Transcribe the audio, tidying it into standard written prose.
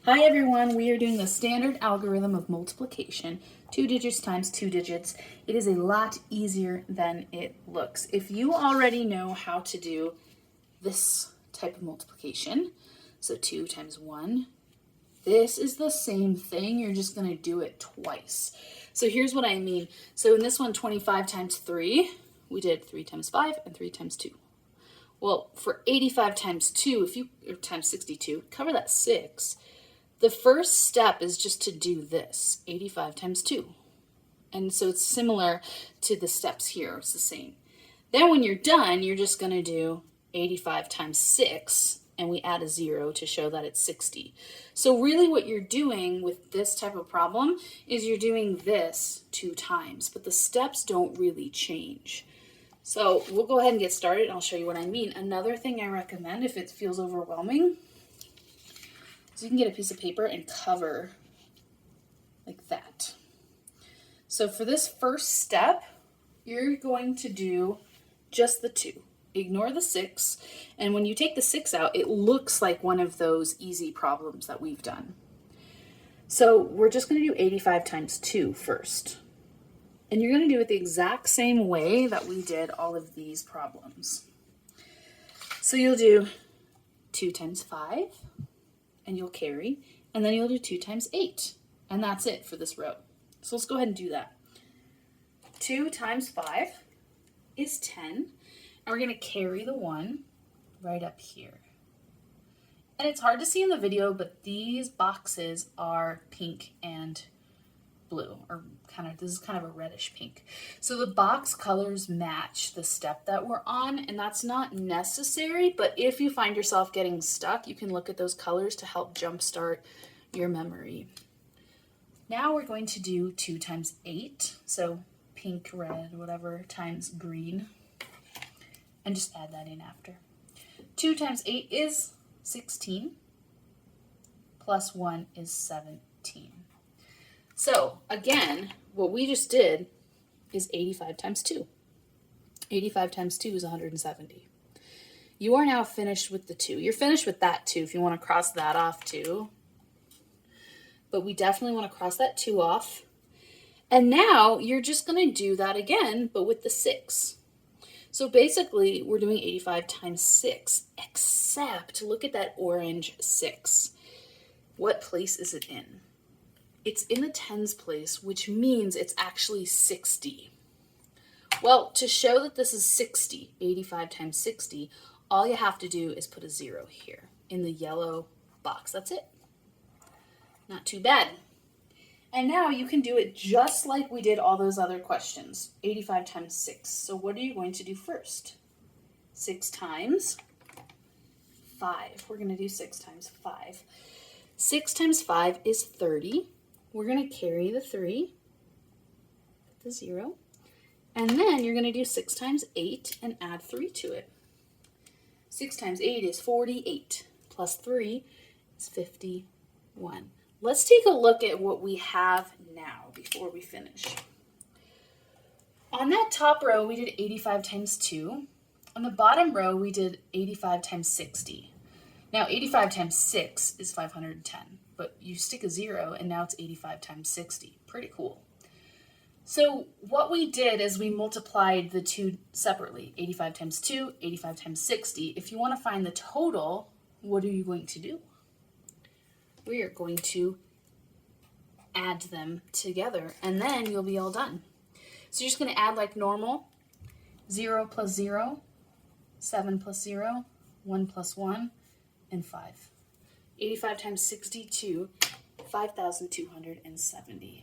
Hi everyone, we are doing the standard algorithm of multiplication, 2 digits times 2 digits. It is a lot easier than it looks. If you already know how to do this type of multiplication, so 2 times 1, this is the same thing, you're just going to do it twice. So here's what I mean. So in this one, 25 times 3, we did 3 times 5 and 3 times 2. Well, for 85 times 2, or times 62, cover that 6. The first step is just to do this, 85 times 2. And so it's similar to the steps here, it's the same. Then when you're done, you're just going to do 85 times 6, and we add a 0 to show that it's 60. So really what you're doing with this type of problem is you're doing this 2 times, but the steps don't really change. So we'll go ahead and get started, and I'll show you what I mean. Another thing I recommend if it feels overwhelming, so you can get a piece of paper and cover like that. So for this first step, you're going to do just the 2. Ignore the 6. And when you take the 6 out, it looks like one of those easy problems that we've done. So we're just going to do 85 times 2 first. And you're going to do it the exact same way that we did all of these problems. So you'll do 2 times 5. And you'll carry, and then you'll do 2 times 8, and that's it for this row. So let's go ahead and do that. 2 times 5 is 10, and we're going to carry the 1 right up here. And it's hard to see in the video, but these boxes are pink and blue, or this is kind of a reddish pink. So the box colors match the step that we're on, and that's not necessary, but if you find yourself getting stuck, you can look at those colors to help jumpstart your memory. Now we're going to do 2 times 8, so pink, red, whatever, times green, and just add that in after. 2 times 8 is 16, plus 1 is 17. So, again, what we just did is 85 times 2. 85 times 2 is 170. You are now finished with the 2. You're finished with that 2 if you want to cross that off too. But we definitely want to cross that 2 off. And now you're just going to do that again, but with the 6. So basically, we're doing 85 times 6, except look at that orange 6. What place is it in? It's in the tens place, which means it's actually 60. Well, to show that this is 60, 85 times 60, all you have to do is put a 0 here in the yellow box. That's it. Not too bad. And now you can do it just like we did all those other questions, 85 times 6. So what are you going to do first? 6 times 5. We're going to do 6 times 5. 6 times 5 is 30. We're going to carry the 3, put the 0, and then you're going to do 6 times 8 and add 3 to it. 6 times 8 is 48, plus 3 is 51. Let's take a look at what we have now before we finish. On that top row, we did 85 times 2. On the bottom row, we did 85 times 60. Now, 85 times 6 is 510. But you stick a 0, and now it's 85 times 60. Pretty cool. So what we did is we multiplied the 2 separately, 85 times 2, 85 times 60. If you want to find the total, what are you going to do? We are going to add them together, and then you'll be all done. So you're just going to add like normal, 0 plus 0, 7 plus 0, 1 plus 1, and 5. 85 times 62, 5,270.